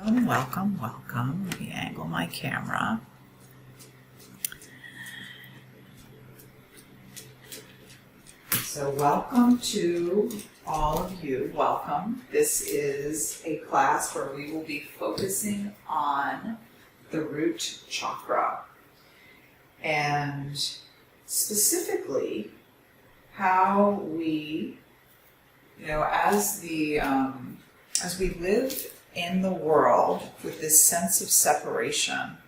Welcome, welcome, welcome. Let me angle my camera. So welcome to all of you. Welcome. This is a class where we will be focusing on the root chakra. And specifically how we, as we live in the world with this sense of separation,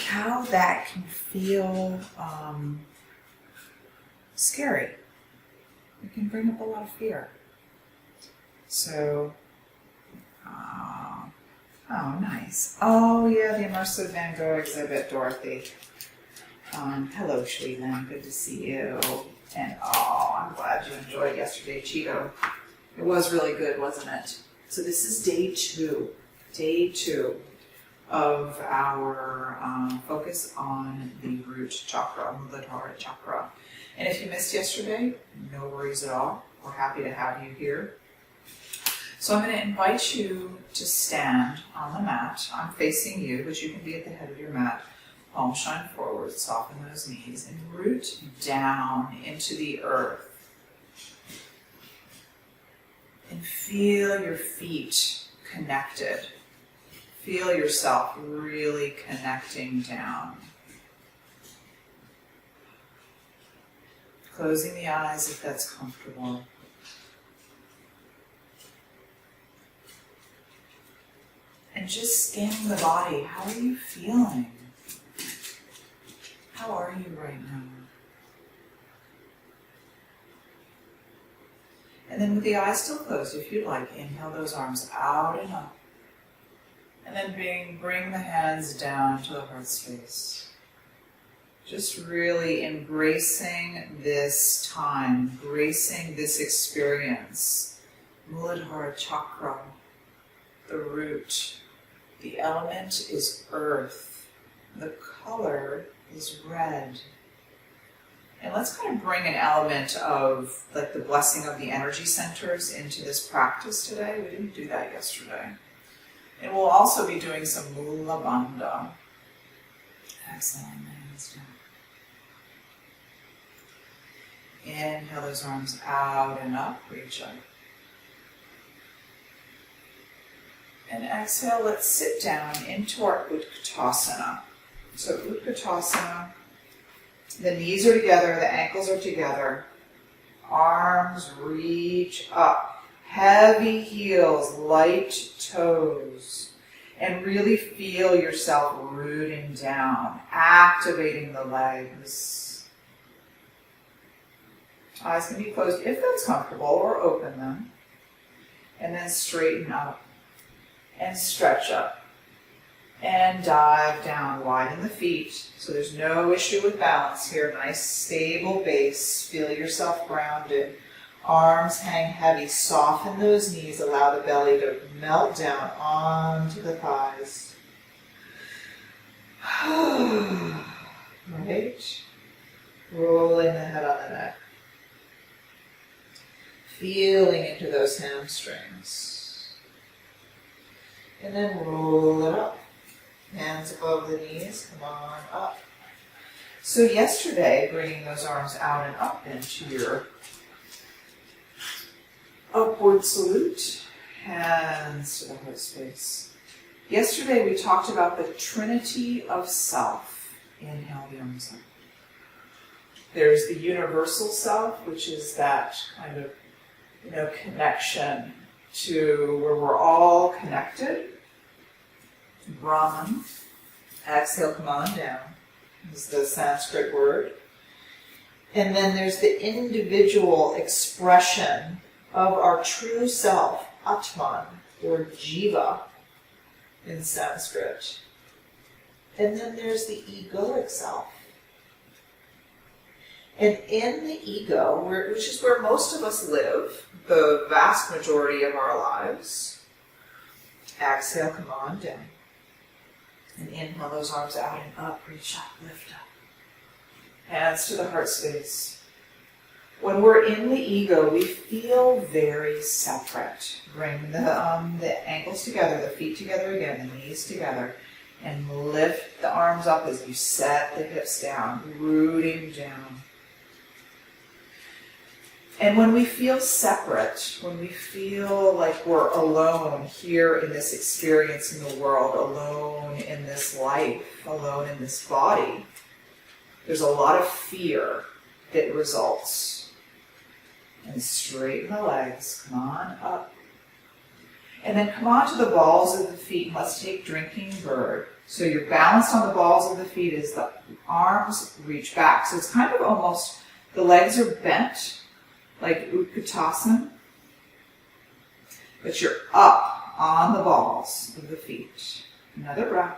how that can feel scary. It can bring up a lot of fear. So, oh, nice. Oh yeah, the Immersive Van Gogh exhibit, Dorothy. Hello, Shweelan, good to see you. And I'm glad you enjoyed yesterday, Cheeto. It was really good, wasn't it? So this is day two of our focus on the root chakra, Muladhara chakra. And if you missed yesterday, no worries at all. We're happy to have you here. So I'm going to invite you to stand on the mat. I'm facing you, but you can be at the head of your mat. Palms shine forward, soften those knees, and root down into the earth. And feel your feet connected. Feel yourself really connecting down. Closing the eyes if that's comfortable. And just scanning the body. How are you feeling? How are you right now? And then with the eyes still closed, if you'd like, inhale those arms out and up. And then bring the hands down to the heart space. Just really embracing this time, embracing this experience. Muladhara chakra, the root. The element is earth. The color is red. And let's kind of bring an element of like the blessing of the energy centers into this practice today. We didn't do that yesterday. And we'll also be doing some Mula Bandha. Exhaling the hands down. Inhale those arms out and up, reach up. And exhale, let's sit down into our Utkatasana. So Utkatasana, the knees are together, the ankles are together. Arms reach up. Heavy heels, light toes. And really feel yourself rooting down, activating the legs. Eyes can be closed if that's comfortable, or open them. And then straighten up and stretch up. And dive down, widen the feet. So there's no issue with balance here. Nice stable base. Feel yourself grounded. Arms hang heavy. Soften those knees. Allow the belly to melt down onto the thighs. Right. Rolling the head on the neck. Feeling into those hamstrings. And then roll it up. Hands above the knees, come on up. So yesterday, bringing those arms out and up into your upward salute, hands to the heart space. Yesterday we talked about the trinity of self. Inhale the arms up. There's the universal self, which is that kind of, connection to where we're all connected. Brahman. Exhale, come on down. This is the Sanskrit word. And then there's the individual expression of our true self, Atman, or Jiva in Sanskrit. And then there's the egoic self. And in the ego, which is where most of us live, the vast majority of our lives, exhale, come on down. And inhale those arms out and up, reach up, lift up. Hands to the heart space. When we're in the ego, we feel very separate. Bring the ankles together, the feet together again, the knees together, and lift the arms up as you set the hips down, rooting down. And when we feel separate, when we feel like we're alone here in this experience in the world, alone in this life, alone in this body, there's a lot of fear that results. And straighten the legs, come on up. And then come on to the balls of the feet, and let's take drinking bird. So you're balanced on the balls of the feet as the arms reach back. So it's kind of almost, the legs are bent, like Utkatasana, but you're up on the balls of the feet. Another breath.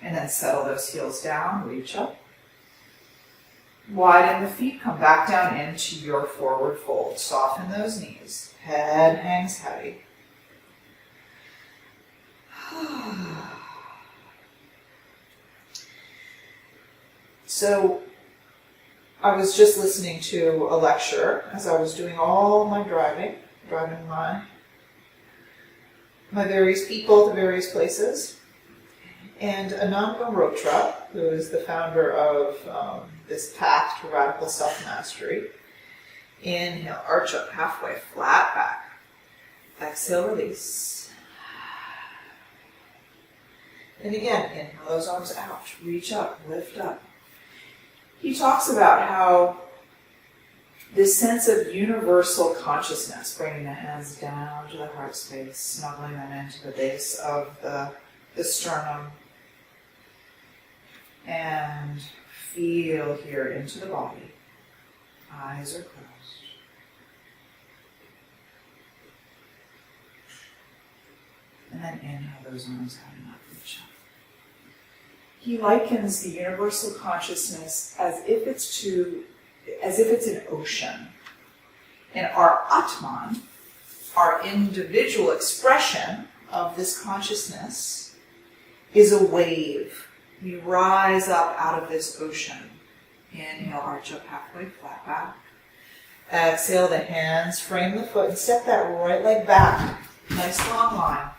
And then settle those heels down, reach up. Widen the feet, come back down into your forward fold. Soften those knees. Head hangs heavy. So, I was just listening to a lecture as I was doing all my driving my various people to various places. And Anand Mehrotra, who is the founder of this path to radical self-mastery, inhale, arch up halfway, flat back. Exhale, release. And again, inhale those arms out, reach up, lift up. He talks about how this sense of universal consciousness, bringing the hands down to the heart space, snuggling them into the base of the sternum, and feel here into the body. Eyes are closed. And then inhale those arms out and up, reach up. He likens the universal consciousness as if it's an ocean. And our Atman, our individual expression of this consciousness, is a wave. We rise up out of this ocean. Inhale, arch up halfway, flat back. Exhale, the hands frame the foot and step that right leg back. Nice long line.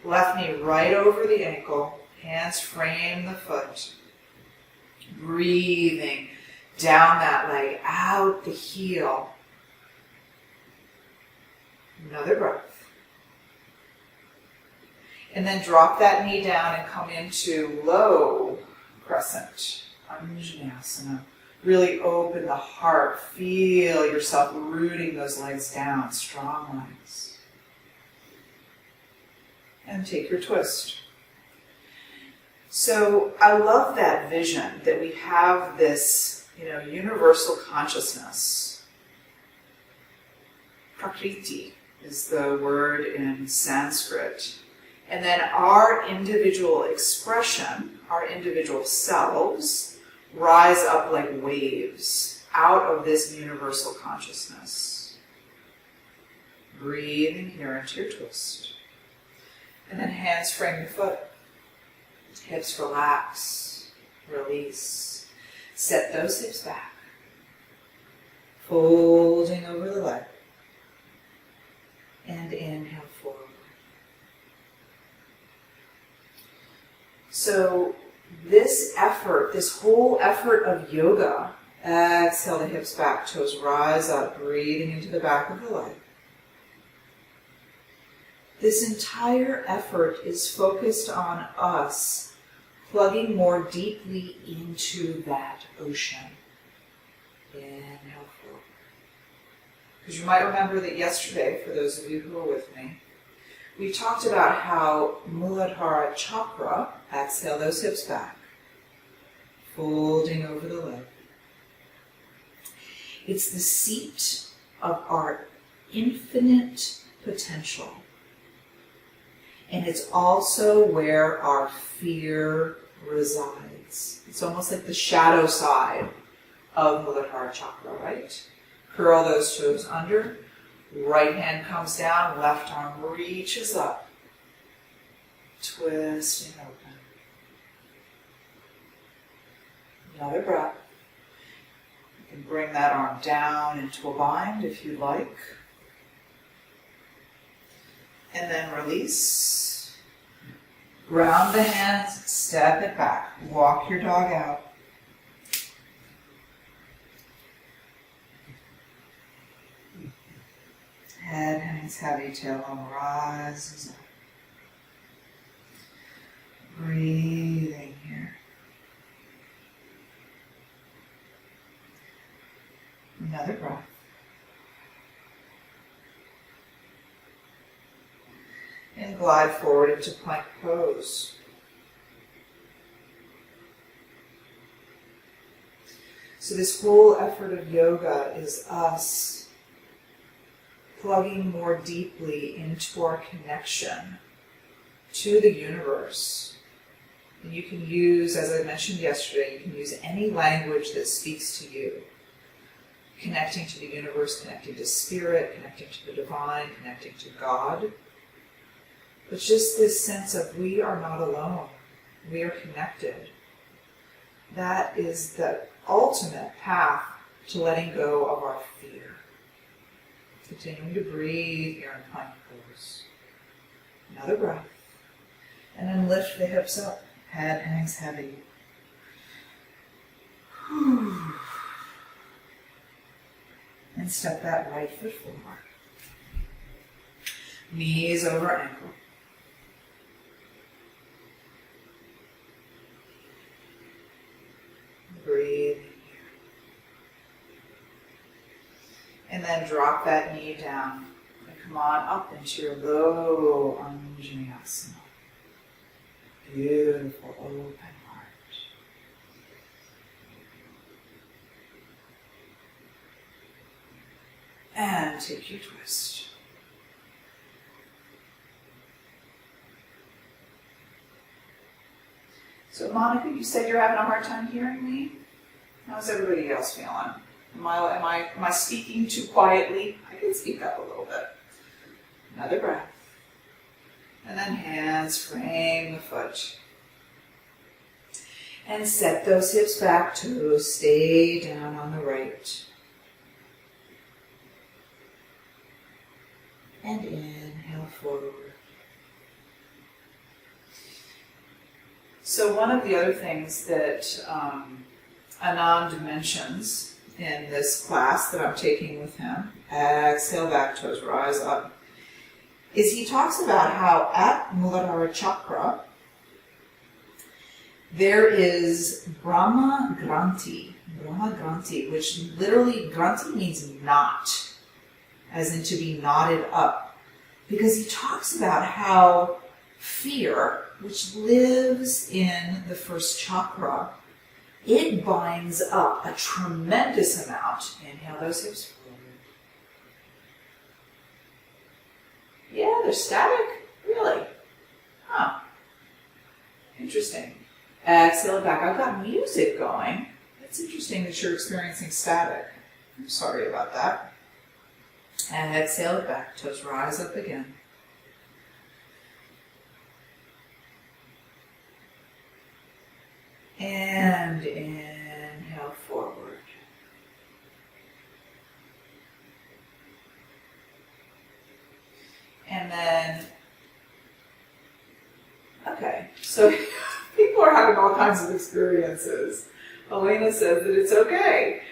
Left knee right over the ankle. Hands frame the foot. Breathing down that leg, out the heel. Another breath. And then drop that knee down and come into low crescent. Anjaneyasana. Really open the heart. Feel yourself rooting those legs down. Strong legs. And take your twist. So I love that vision that we have this, universal consciousness. Prakriti is the word in Sanskrit. And then our individual expression, our individual selves, rise up like waves out of this universal consciousness. Breathing here into your twist. And then hands frame the foot. Hips relax, release. Set those hips back. Folding over the leg. And inhale forward. So this effort, this whole effort of yoga, exhale the hips back, toes rise up, breathing into the back of the leg. This entire effort is focused on us plugging more deeply into that ocean. Inhale forward. Because you might remember that yesterday, for those of you who were with me, we talked about how Muladhara Chakra, exhale those hips back, folding over the leg. It's the seat of our infinite potential. And it's also where our fear resides. It's almost like the shadow side of Muladhara Chakra, right? Curl those toes under. Right hand comes down, left arm reaches up. Twisting open. Another breath. You can bring that arm down into a bind if you like. And then release. Ground the hands, step it back. Walk your dog out. Head hangs heavy, tailbone rises up. Breathing here. Another breath. And glide forward into plank pose. So this whole effort of yoga is us plugging more deeply into our connection to the universe. And you can use, as I mentioned yesterday, you can use any language that speaks to you. Connecting to the universe, connecting to spirit, connecting to the divine, connecting to God. But just this sense of we are not alone. We are connected. That is the ultimate path to letting go of our fear. Continuing to breathe here in plank pose. Another breath. And then lift the hips up. Head hangs heavy. And step that right foot forward. Knees over ankle. Breathe. And then drop that knee down. And come on up into your low Anjaneyasana. Beautiful open heart. And take your twist. So Monica, you said you're having a hard time hearing me? How's everybody else feeling? Am I speaking too quietly? I can speak up a little bit. Another breath. And then hands frame the foot. And set those hips back, toes stay down on the right. And inhale forward. So one of the other things that Anand mentions in this class that I'm taking with him, exhale back, toes rise up, is he talks about how at Muladhara Chakra there is Brahma Granti, which literally Granti means knot, as in to be knotted up. Because he talks about how fear, which lives in the first chakra, it binds up a tremendous amount. Inhale those hips forward. Yeah, they're static? Really? Huh. Interesting. Exhale it back. I've got music going. It's interesting that you're experiencing static. I'm sorry about that. And exhale it back. Toes rise up again. And inhale forward. And then, okay, so people are having all kinds of experiences. Elena says that it's okay.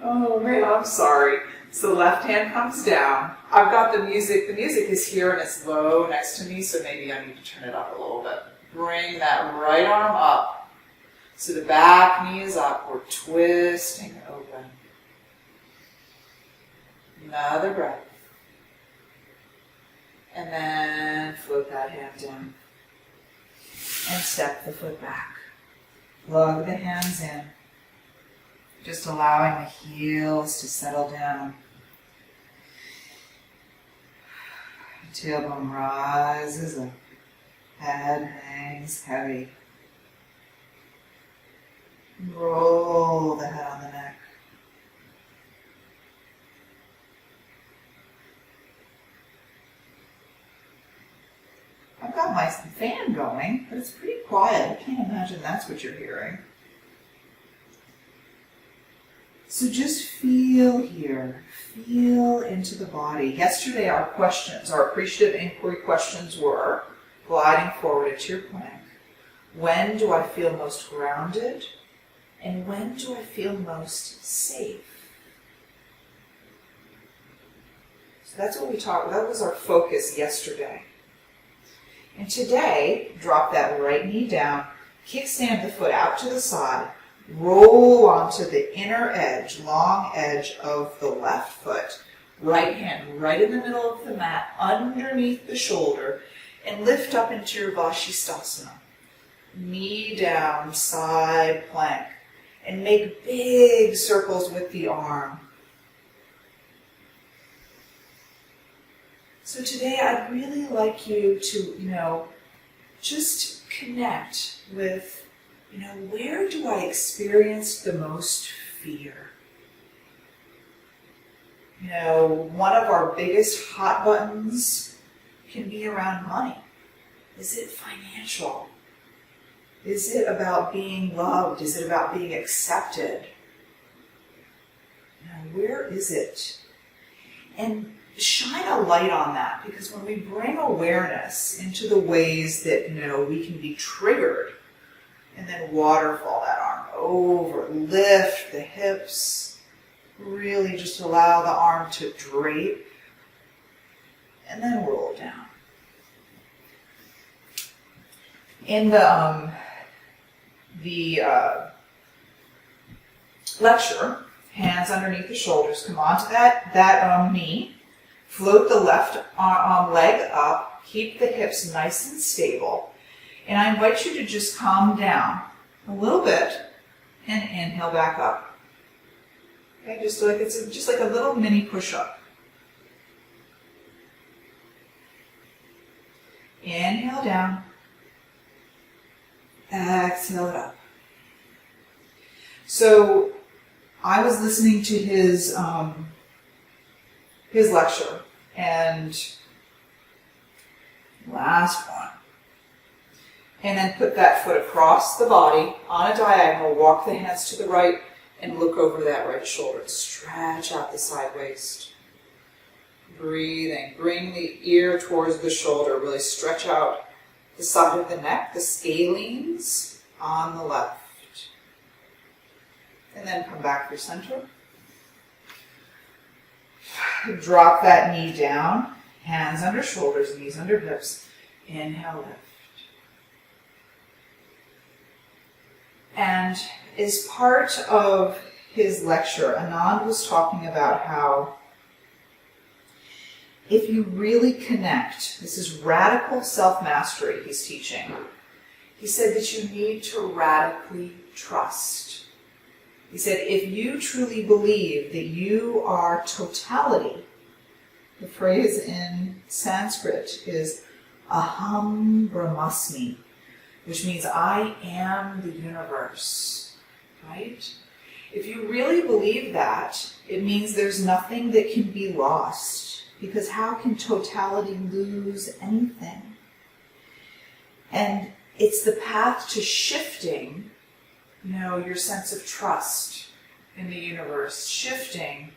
Oh man, I'm sorry. So left hand comes down. I've got the music is here and it's low next to me, so maybe I need to turn it up a little bit. Bring that right arm up. So the back knee is up, we're twisting open. Another breath. And then float that hand down. And step the foot back. Plug the hands in. Just allowing the heels to settle down. Tailbone rises up. Head hangs heavy. Roll the head on the neck. I've got my fan going, but it's pretty quiet. I can't imagine that's what you're hearing. So just feel here. Feel into the body. Yesterday our questions, our appreciative inquiry questions were gliding forward into your plank. When do I feel most grounded? And when do I feel most safe? So that's what we talked about. That was our focus yesterday. And today, drop that right knee down, kickstand the foot out to the side, roll onto the inner edge, long edge of the left foot. Right hand right in the middle of the mat, underneath the shoulder, and lift up into your Vashisthasana. Knee down, side plank, and make big circles with the arm. So today I'd really like you to, just connect with, where do I experience the most fear? One of our biggest hot buttons can be around money. Is it financial? Is it about being loved? Is it about being accepted? Where is it? And shine a light on that, because when we bring awareness into the ways that, we can be triggered, and then waterfall that arm over, lift the hips, really just allow the arm to drape, and then roll down. In the lecture, hands underneath the shoulders, come onto that knee, float the left leg up, keep the hips nice and stable, and I invite you to just calm down a little bit and inhale back up. Okay, just like a little mini push-up. Inhale down. Exhale it up. So I was listening to his lecture, and last one. And then put that foot across the body on a diagonal, walk the hands to the right, and look over that right shoulder. Stretch out the side waist. Breathing. Bring the ear towards the shoulder. Really stretch out the side of the neck, the scalenes on the left. And then come back through center. Drop that knee down. Hands under shoulders, knees under hips. Inhale, lift. And as part of his lecture, Anand was talking about how if you really connect, this is radical self-mastery he's teaching. He said that you need to radically trust. He said if you truly believe that you are totality, the phrase in Sanskrit is aham brahmasmi, which means I am the universe, right? If you really believe that, it means there's nothing that can be lost, because how can totality lose anything? And it's the path to shifting, your sense of trust in the universe, shifting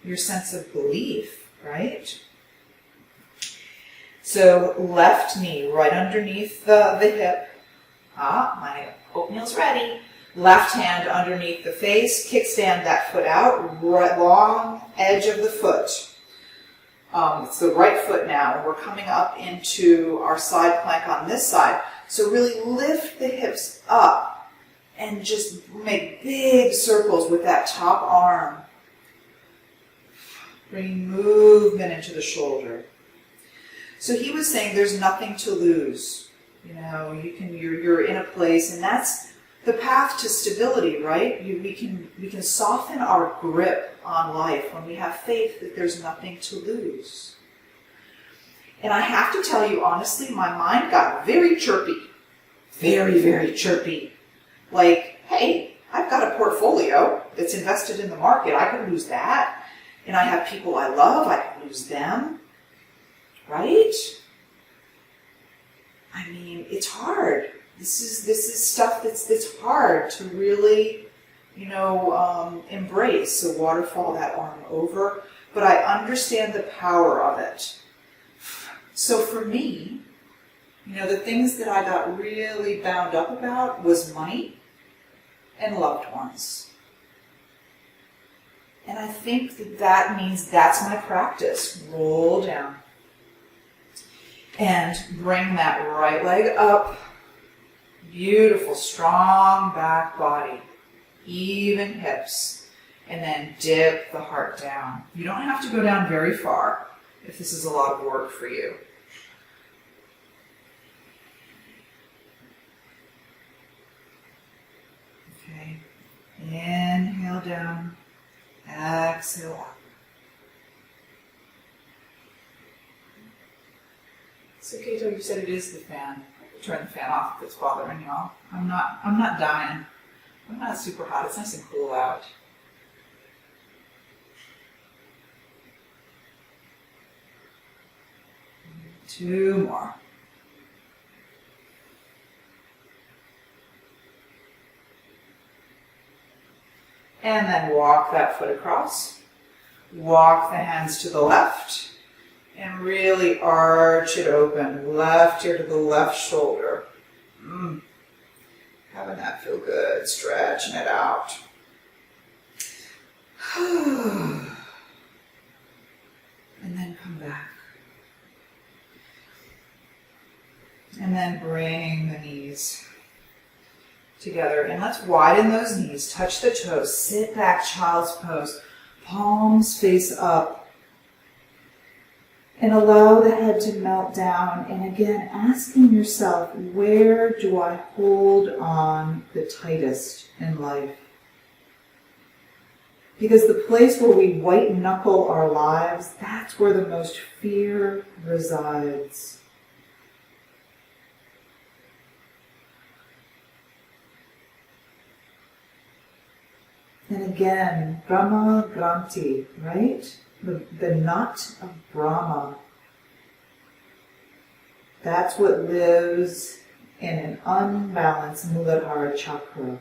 your sense of belief, right? So left knee right underneath the hip. My oatmeal's ready. Left hand underneath the face. Kickstand that foot out. Right, long edge of the foot. It's the right foot now. And we're coming up into our side plank on this side. So really lift the hips up and just make big circles with that top arm. Bring movement into the shoulder. So he was saying there's nothing to lose. You're in a place, and that's the path to stability, right? We can soften our grip on life when we have faith that there's nothing to lose. And I have to tell you honestly, my mind got very chirpy. Very, very chirpy. Like, hey, I've got a portfolio that's invested in the market. I could lose that. And I have people I love. I could lose them. Right? I mean, it's hard. This is stuff that's hard to really, embrace, so waterfall that arm over, but I understand the power of it. So for me, the things that I got really bound up about was money and loved ones. And I think that means that's my practice. Roll down. And bring that right leg up. Beautiful, strong back body. Even hips. And then dip the heart down. You don't have to go down very far if this is a lot of work for you. Okay. Inhale down. Exhale up. It's okay, Joe, you said it is the fan. Turn the fan off if it's bothering y'all. I'm not dying. I'm not super hot. It's nice and cool out. Two more. And then walk that foot across. Walk the hands to the left. And really arch it open. Left ear to the left shoulder. Having that feel good. Stretching it out. And then come back. And then bring the knees together. And let's widen those knees. Touch the toes. Sit back, child's pose. Palms face up. And allow the head to melt down. And again, asking yourself, where do I hold on the tightest in life? Because the place where we white knuckle our lives, that's where the most fear resides. And again, Brahma Granti, right? The knot of Brahma. That's what lives in an unbalanced Muladhara Chakra.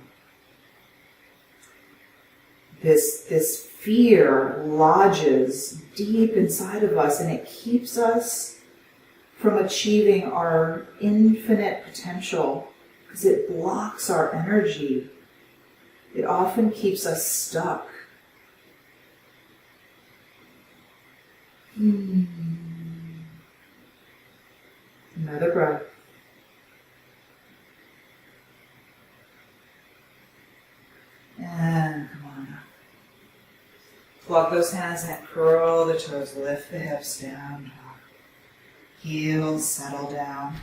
This fear lodges deep inside of us, and it keeps us from achieving our infinite potential because it blocks our energy. It often keeps us stuck. Another breath. And come on up. Plug those hands and curl the toes. Lift the hips down. Heels settle down.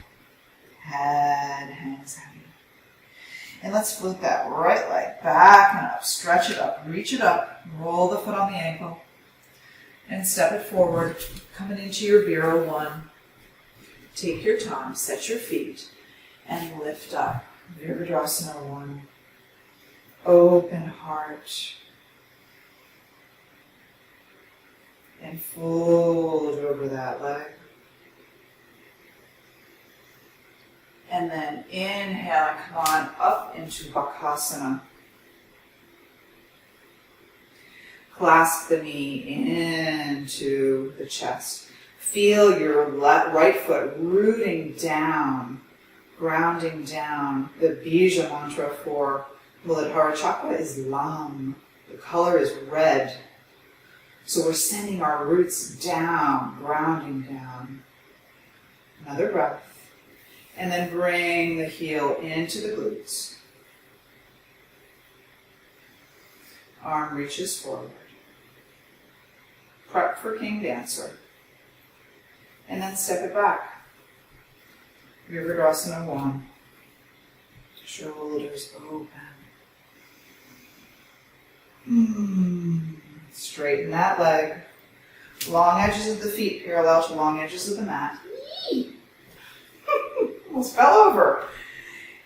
Head hangs heavy. And let's flip that right leg back and up. Stretch it up. Reach it up. Roll the foot on the ankle. And step it forward, coming into your Vira 1. Take your time, set your feet, and lift up. Virabhadrasana 1. Open heart. And fold over that leg. And then inhale and come on up into Bakasana. Clasp the knee into the chest. Feel your right foot rooting down, grounding down. The Bija mantra for Muladhara Chakra is Lam. The color is red. So we're sending our roots down, grounding down. Another breath. And then bring the heel into the glutes. Arm reaches forward. Prep for King Dancer. And then step it back. Virabhadrasana 1. Shoulders open. Straighten that leg. Long edges of the feet parallel to long edges of the mat. Almost fell over.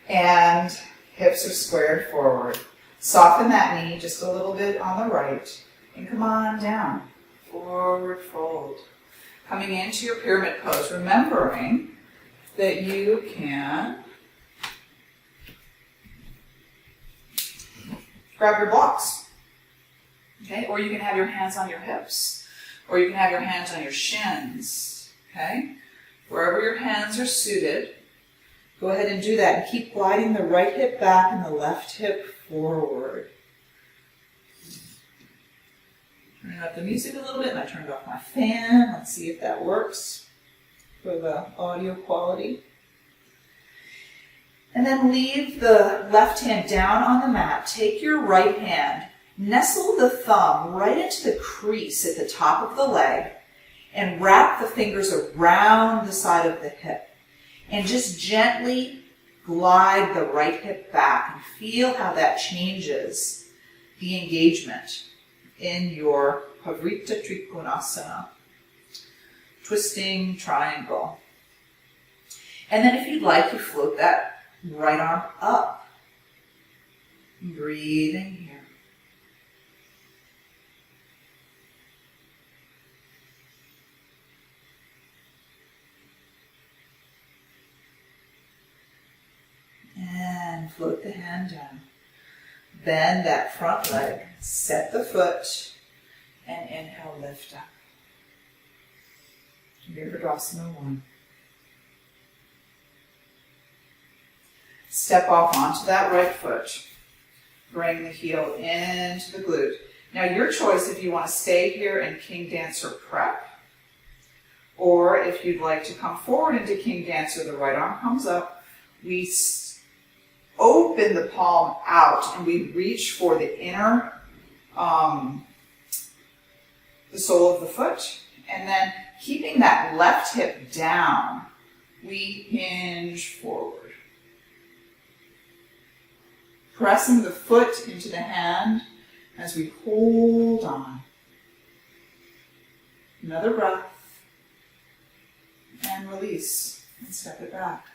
And hips are squared forward. Soften that knee just a little bit on the right. And come on down. Forward fold. Coming into your pyramid pose, remembering that you can grab your blocks. Okay, or you can have your hands on your hips, or you can have your hands on your shins. Okay, wherever your hands are suited, go ahead and do that, and keep gliding the right hip back and the left hip forward. Turning up the music a little bit, and I turned off my fan. Let's see if that works for the audio quality. And then leave the left hand down on the mat. Take your right hand, nestle the thumb right into the crease at the top of the leg, and wrap the fingers around the side of the hip. And just gently glide the right hip back and feel how that changes the engagement in your Pavrita Trikonasana, twisting triangle. And then if you'd like, you float that right arm up. Breathing here. And float the hand down. Bend that front leg, set the foot, and inhale, lift up. Virabhadrasana 1. Step off onto that right foot. Bring the heel into the glute. Now your choice if you want to stay here in King Dancer prep, or if you'd like to come forward into King Dancer, the right arm comes up. We open the palm out and we reach for the inner, the sole of the foot. And then keeping that left hip down, we hinge forward. Pressing the foot into the hand as we hold on. Another breath. And release. And step it back.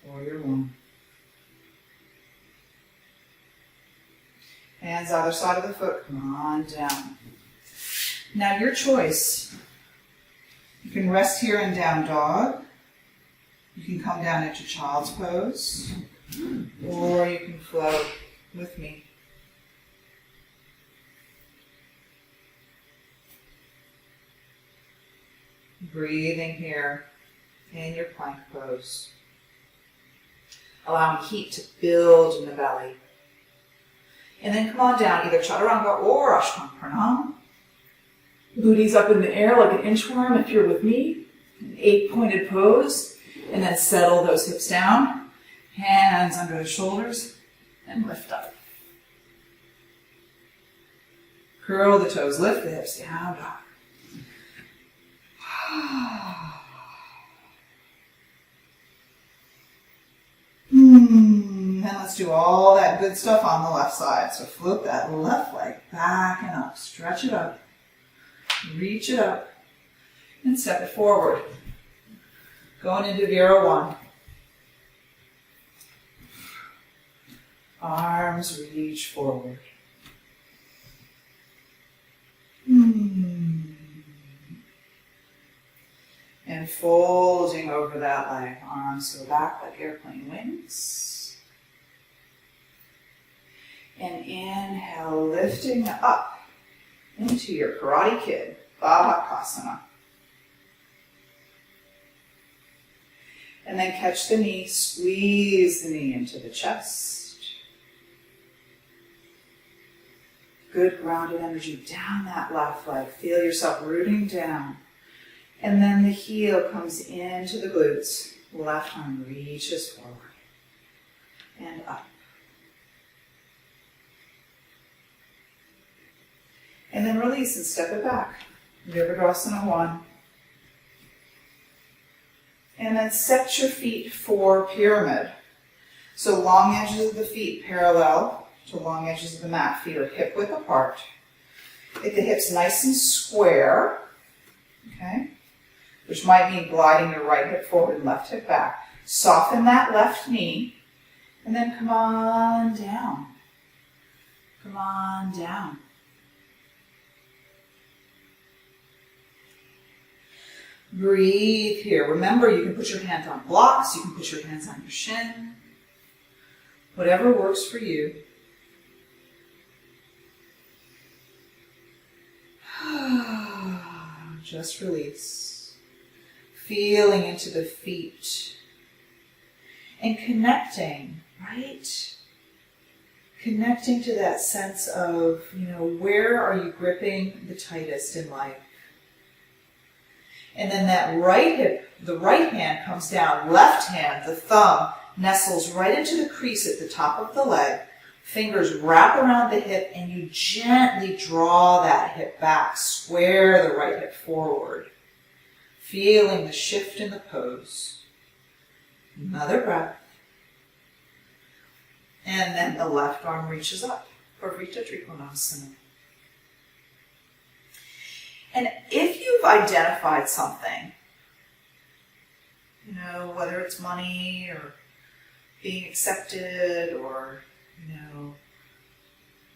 Warrior 1. Hands either side of the foot. Come on down. Now your choice. You can rest here in down dog. You can come down into child's pose. Or you can float with me. Breathing here in your plank pose. Allowing heat to build in the belly. And then come on down, either Chaturanga or Ashtanga Pranam. Booties up in the air like an inchworm if you're with me. An 8-pointed pose. And then settle those hips down. Hands under the shoulders and lift up. Curl the toes, lift the hips, down dog. And let's do all that good stuff on the left side. So float that left leg back and up. Stretch it up. Reach it up. And step it forward. Going into Vira 1. Arms reach forward. And folding over that leg. Arms go back like airplane wings. And inhale, lifting up into your Karate Kid, Baddhakasana. And then catch the knee, squeeze the knee into the chest. Good grounded energy down that left leg. Feel yourself rooting down. And then the heel comes into the glutes. Left arm reaches forward. And up. And then release and step it back. Virabhadrasana 1. And then set your feet for pyramid. So long edges of the feet parallel to long edges of the mat. Feet are hip width apart. Get the hips nice and square. Okay? Which might mean gliding your right hip forward and left hip back. Soften that left knee. And then come on down. Come on down. Breathe here. Remember, you can put your hands on blocks. You can put your hands on your shin. Whatever works for you. just release. Feeling into the feet and connecting, right? Connecting to that sense of, where are you gripping the tightest in life? And then that right hip, the right hand comes down, left hand, the thumb, nestles right into the crease at the top of the leg. Fingers wrap around the hip and you gently draw that hip back. Square the right hip forward. Feeling the shift in the pose. Another breath. And then the left arm reaches up for Vrita Trikonasana. And if you've identified something, whether it's money or being accepted or,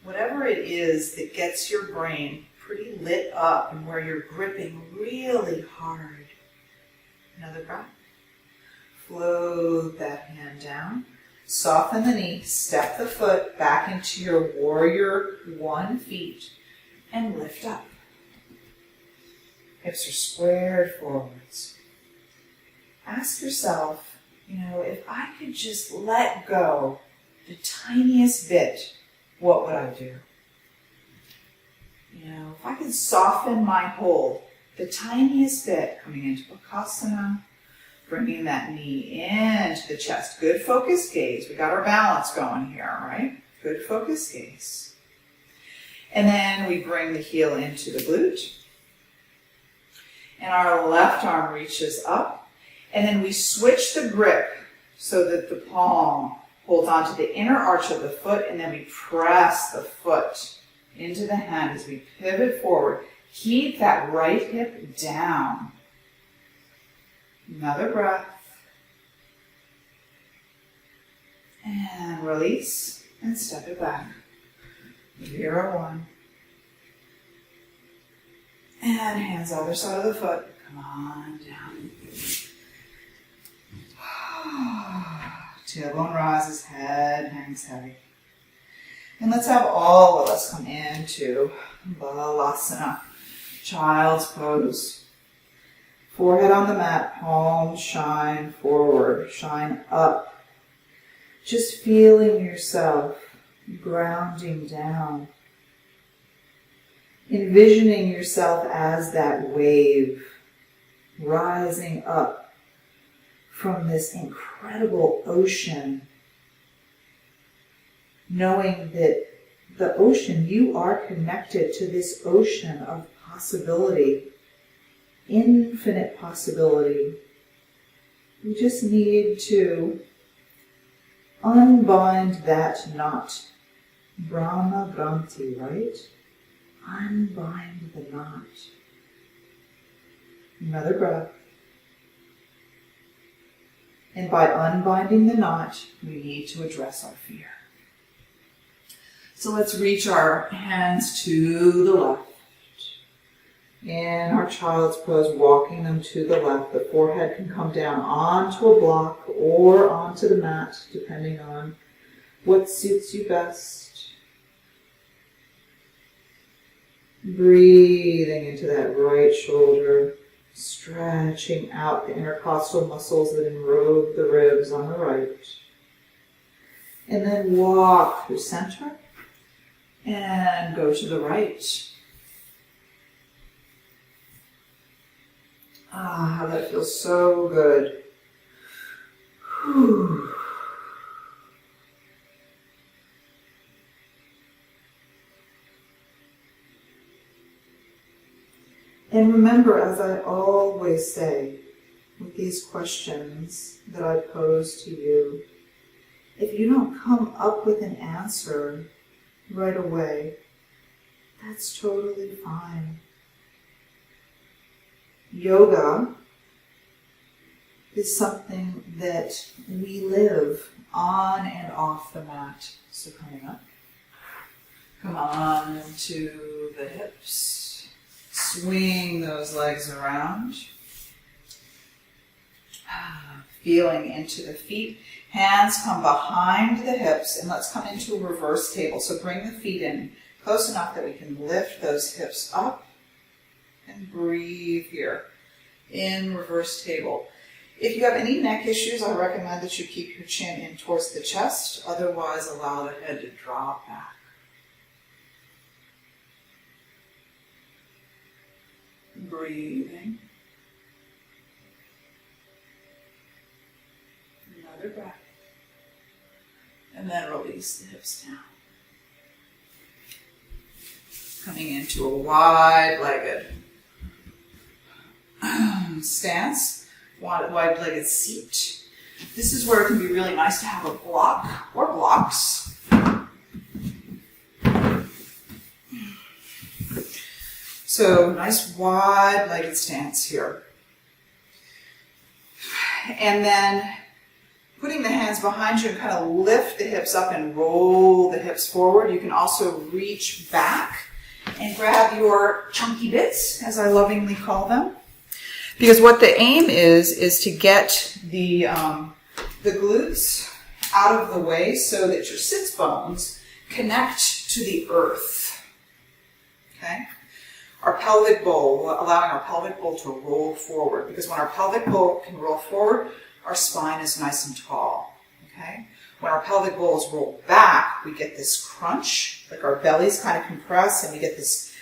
whatever it is that gets your brain pretty lit up and where you're gripping really hard. Another breath. Float that hand down. Soften the knee. Step the foot back into your warrior one feet and lift up. Hips are squared forwards. Ask yourself, if I could just let go the tiniest bit, what would I do? If I could soften my hold the tiniest bit, coming into Bakasana, bringing that knee into the chest. Good focused gaze. We got our balance going here, right? Good focused gaze. And then we bring the heel into the glute. And our left arm reaches up. And then we switch the grip so that the palm holds onto the inner arch of the foot, and then we press the foot into the hand as we pivot forward. Keep that right hip down. Another breath. And release and step it back. 0, 1. And hands other side of the foot. Come on down. Tailbone rises, head hangs heavy. And let's have all of us come into Balasana, child's pose. Forehead on the mat, palms shine forward, shine up. Just feeling yourself grounding down. Envisioning yourself as that wave rising up from this incredible ocean, knowing that the ocean, you are connected to this ocean of possibility, infinite possibility. You just need to unbind that knot. Brahma Granti, right? Unbind the knot. Another breath. And by unbinding the knot, we need to address our fear. So let's reach our hands to the left. In our child's pose, walking them to the left. The forehead can come down onto a block or onto the mat, depending on what suits you best. Breathing into that right shoulder. Stretching out the intercostal muscles that enrobe the ribs on the right. And then walk through center and go to the right. Ah, that feels so good. Whew. And remember, as I always say, with these questions that I pose to you, if you don't come up with an answer right away, that's totally fine. Yoga is something that we live on and off the mat. So coming up, come on to the hips. Swing those legs around. Feeling into the feet. Hands come behind the hips, and let's come into a reverse table. So bring the feet in close enough that we can lift those hips up And breathe here in reverse table. If you have any neck issues, I recommend that you keep your chin in towards the chest. Otherwise, allow the head to drop back. Breathing. Another breath. And then release the hips down. Coming into a wide-legged stance, wide-legged seat. This is where it can be really nice to have a block or blocks. So nice wide-legged stance here. And then putting the hands behind you and kind of lift the hips up and roll the hips forward. You can also reach back and grab your chunky bits, as I lovingly call them. Because what the aim is to get the glutes out of the way so that your sits bones connect to the earth. Okay? Our pelvic bowl, allowing our pelvic bowl to roll forward. Because when our pelvic bowl can roll forward, our spine is nice and tall. Okay? When our pelvic bowl is rolled back, we get this crunch, like our bellies kind of compress, and we get this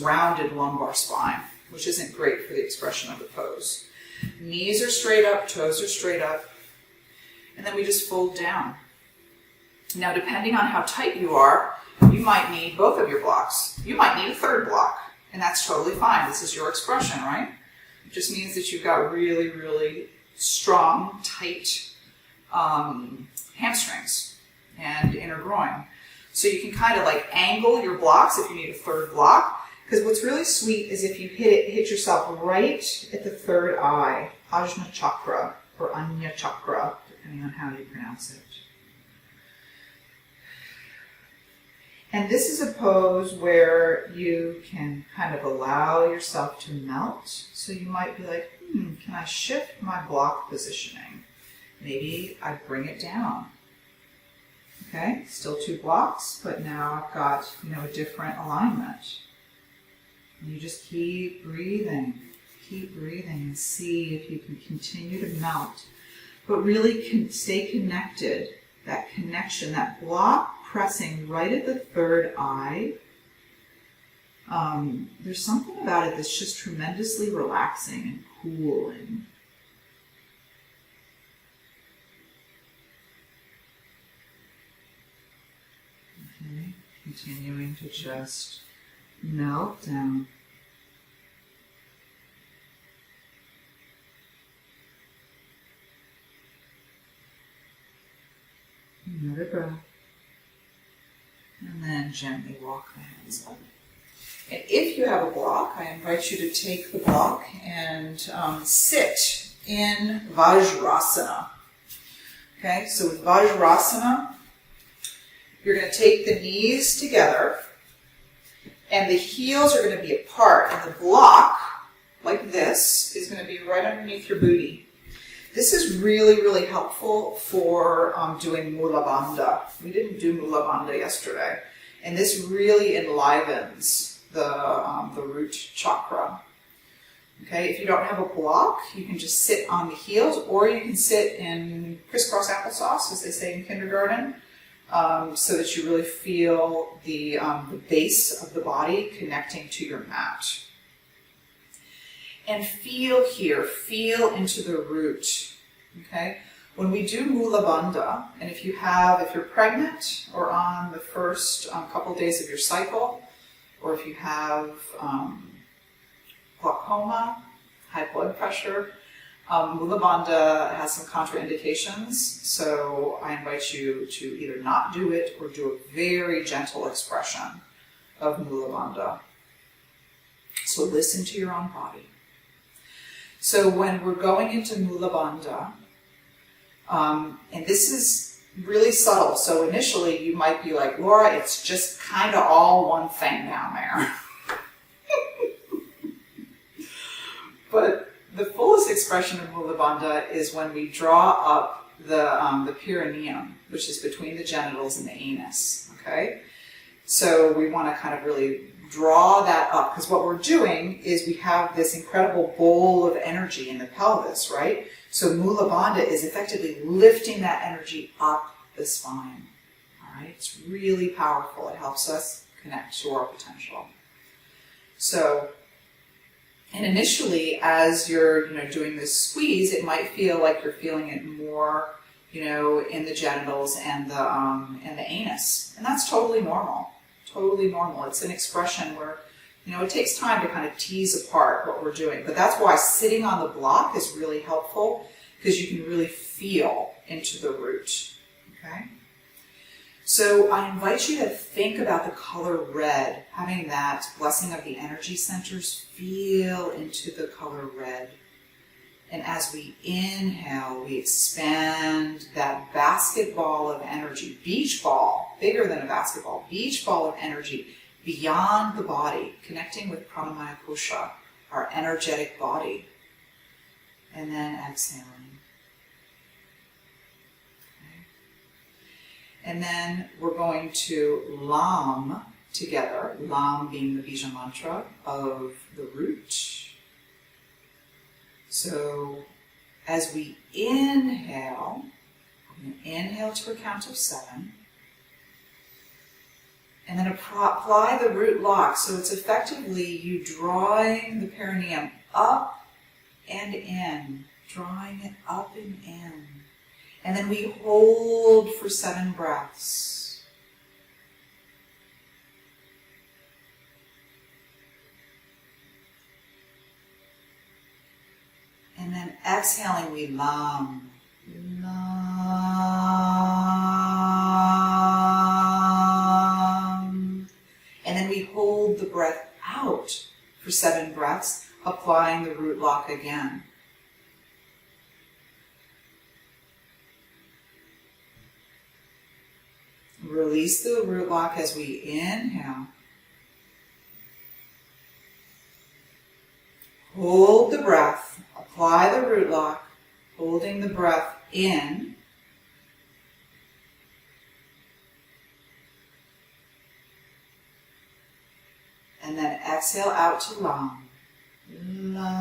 rounded lumbar spine, which isn't great for the expression of the pose. Knees are straight up, toes are straight up, and then we just fold down. Now, depending on how tight you are, you might need both of your blocks. You might need a third block, and that's totally fine. This is your expression, right? It just means that you've got really, really strong, tight hamstrings and inner groin. So you can kind of like angle your blocks if you need a third block. Because what's really sweet is if you hit yourself right at the third eye, Ajna Chakra or Anya Chakra, depending on how you pronounce it. And this is a pose where you can kind of allow yourself to melt. So you might be like, can I shift my block positioning? Maybe I bring it down. Okay, still 2 blocks, but now I've got, a different alignment. And you just keep breathing and see if you can continue to melt. But really stay connected, that connection, that block pressing right at the third eye. There's something about it that's just tremendously relaxing and cooling. Okay, continuing to just melt down. Another breath. And then gently walk the hands up. And if you have a block, I invite you to take the block and sit in Vajrasana. Okay, so with Vajrasana, you're going to take the knees together and the heels are going to be apart. And the block, like this, is going to be right underneath your booty. This is really, really helpful for doing Mula Bandha. We didn't do Mula Bandha yesterday. And this really enlivens the root chakra. Okay, if you don't have a block, you can just sit on the heels, or you can sit in crisscross applesauce, as they say in kindergarten, so that you really feel the base of the body connecting to your mat. And feel here, feel into the root. Okay, when we do Mula Bandha, and if you're pregnant or on the first couple days of your cycle, or if you have glaucoma, high blood pressure, Mula Bandha has some contraindications, so I invite you to either not do it or do a very gentle expression of Mula Bandha. So listen to your own body. So when we're going into Mula Bandha, and this is really subtle, so initially you might be like, Laura, it's just kind of all one thing down there. But the fullest expression of Mula Bandha is when we draw up the perineum, which is between the genitals and the anus, okay? So we want to kind of really draw that up. Because what we're doing is we have this incredible bowl of energy in the pelvis, right? So Mula Bandha is effectively lifting that energy up the spine. All right? It's really powerful. It helps us connect to our potential. So, and initially, as you're, doing this squeeze, it might feel like you're feeling it more, in the genitals and the anus, and that's totally normal. Totally normal. It's an expression where, it takes time to kind of tease apart what we're doing. But that's why sitting on the block is really helpful, because you can really feel into the root. Okay. So I invite you to think about the color red, having that blessing of the energy centers, feel into the color red. And as we inhale, we expand that basketball of energy, beach ball, bigger than a basketball, beach ball of energy beyond the body, connecting with Pranamaya Kosha, our energetic body. And then exhaling. And then we're going to Lam together, Lam being the Bija mantra of the root. So as we inhale, we're going to inhale to a count of 7. And then apply the root lock. So it's effectively you drawing the perineum up and in, drawing it up and in. And then we hold for 7 breaths. And then exhaling, we Lam. Lam. And then we hold the breath out for 7 breaths, applying the root lock again. Release the root lock as we inhale. Hold the breath. Apply the root lock, holding the breath in. And then exhale out to Lam. Lam.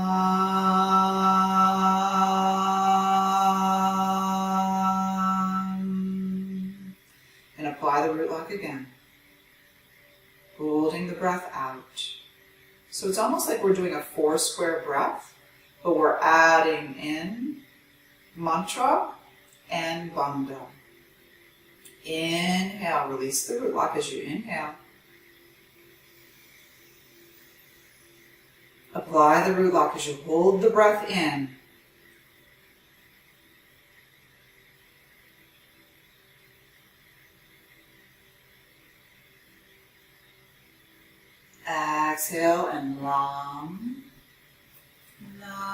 And apply the root lock again. Holding the breath out. So it's almost like we're doing a 4 square breath, but we're adding in mantra and bandha. Inhale, release the root lock as you inhale. Apply the root lock as you hold the breath in. Exhale and Lam. Lam.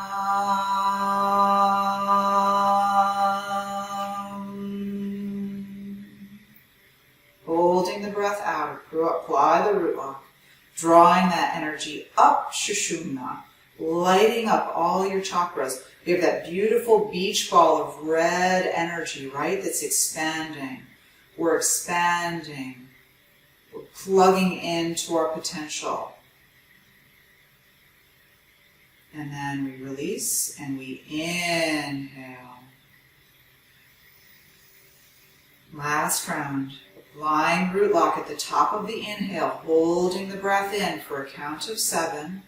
Holding the breath out, apply the root lock, drawing that energy up, Shushumna, lighting up all your chakras. We have that beautiful beach ball of red energy, right, that's expanding. We're expanding. We're plugging into our potential. And then we release and we inhale. Last round. Applying root lock at the top of the inhale, holding the breath in for a count of 7.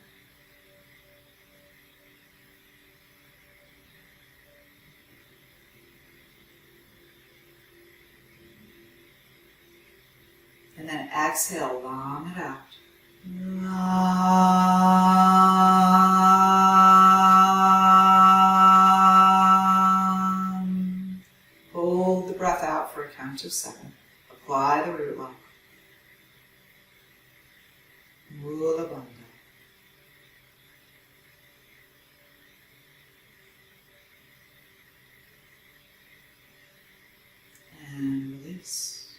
And then exhale, Lam it out. Lam. Hold the breath out for a count of 7. Apply the root lock. Mula Bandha. And release.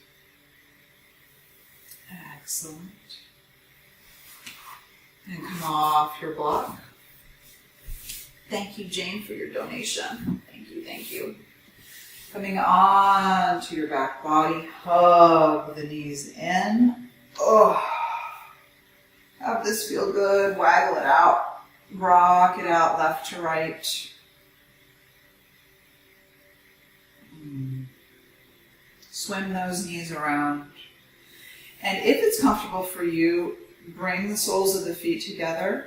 Excellent. And come off your block. Thank you, Jane, for your donation. Thank you, thank you. Coming on to your back body, hug the knees in. Oh. Have this feel good. Waggle it out. Rock it out left to right. Swim those knees around. And if it's comfortable for you, bring the soles of the feet together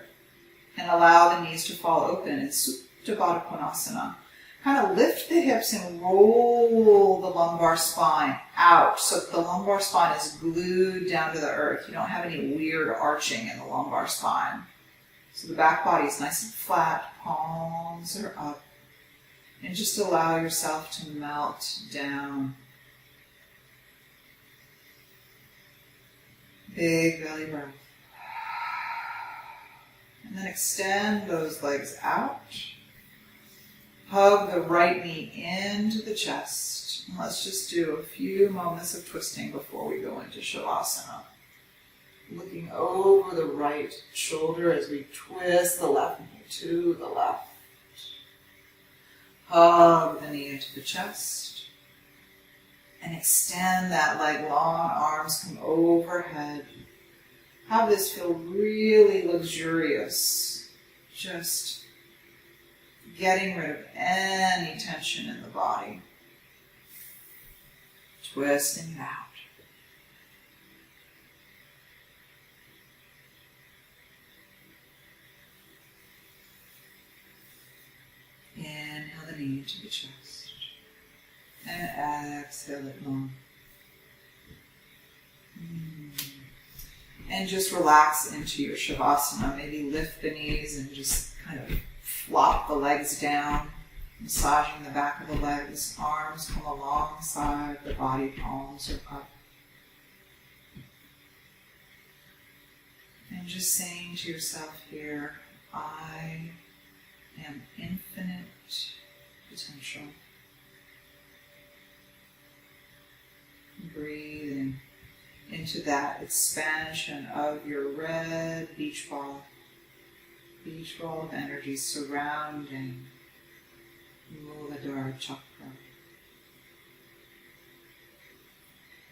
and allow the knees to fall open. It's Supta Baddha Konasana. Kind of lift the hips and roll the lumbar spine out so that the lumbar spine is glued down to the earth. You don't have any weird arching in the lumbar spine. So the back body is nice and flat, palms are up. And just allow yourself to melt down. Big belly breath. And then extend those legs out. Hug the right knee into the chest. And let's just do a few moments of twisting before we go into Shavasana. Looking over the right shoulder as we twist the left knee to the left. Hug the knee into the chest. And extend that leg long, arms come overhead. Have this feel really luxurious. Just getting rid of any tension in the body. Twisting it out. Inhale the knee into the chest. And exhale it long. And just relax into your Shavasana. Maybe lift the knees and just kind of flop the legs down, massaging the back of the legs. Arms come alongside the body, palms are up. And just saying to yourself here, I am infinite potential. Breathing into that expansion of your red beach ball of energy surrounding Muladhara Chakra.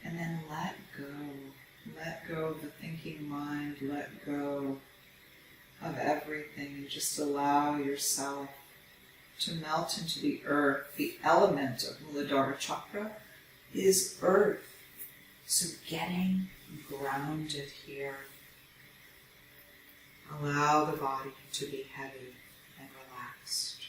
And then let go of the thinking mind, let go of everything, and just allow yourself to melt into the earth. The element of Muladhara Chakra is earth. So getting grounded here. Allow the body to be heavy and relaxed.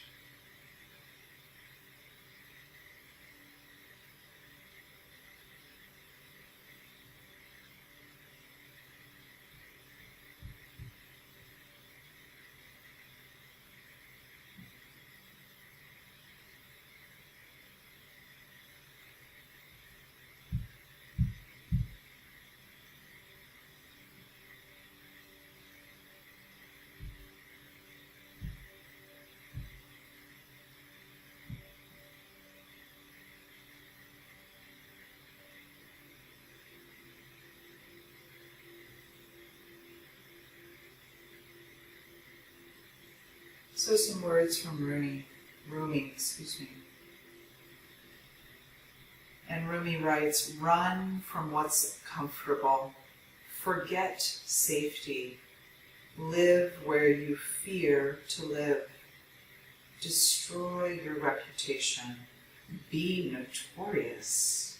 So some words from Rumi. And Rumi writes, run from what's comfortable, forget safety, live where you fear to live, destroy your reputation, be notorious.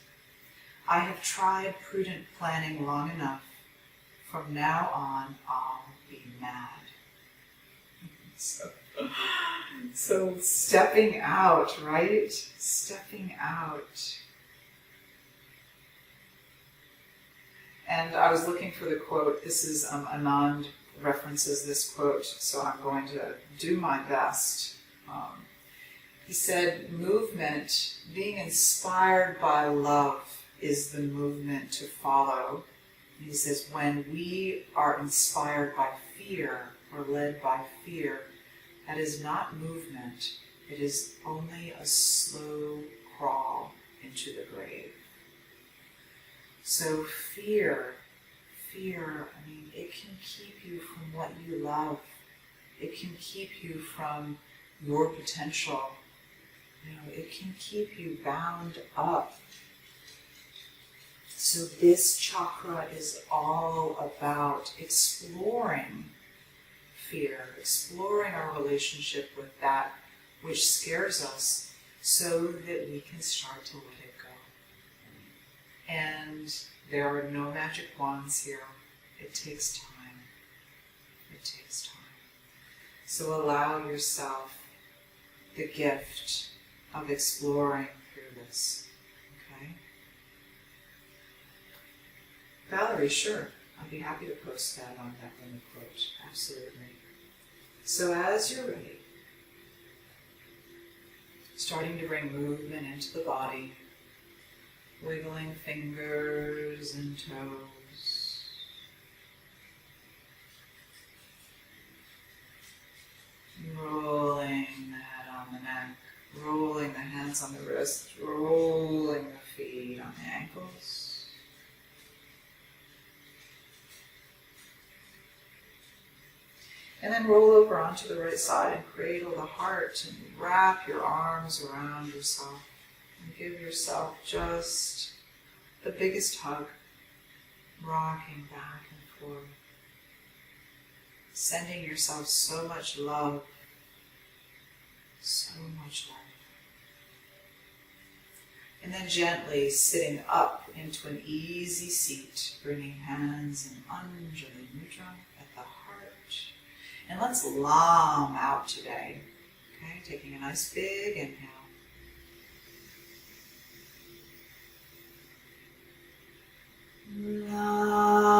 I have tried prudent planning long enough, from now on I'll be mad. So stepping out, right? Stepping out. And I was looking for the quote. This is Anand references this quote, so I'm going to do my best. He said, movement, being inspired by love is the movement to follow. And he says, when we are inspired by fear or led by fear, that is not movement. It is only a slow crawl into the grave. So fear, it can keep you from what you love. It can keep you from your potential. It can keep you bound up. So this chakra is all about exploring fear, exploring our relationship with that which scares us so that we can start to let it go. And there are no magic wands here. It takes time. It takes time. So allow yourself the gift of exploring through this. Okay? Valerie, sure. I'd be happy to post that on that one quote. Absolutely. So as you're ready, starting to bring movement into the body, wiggling fingers and toes. Rolling the head on the neck, rolling the hands on the wrists, rolling the feet on the ankles. And then roll over onto the right side and cradle the heart and wrap your arms around yourself and give yourself just the biggest hug, rocking back and forth, sending yourself so much love, so much love. And then gently sitting up into an easy seat, bringing hands in Anjali Mudra at the heart. And let's lam out today. Okay, taking a nice big inhale. Lam.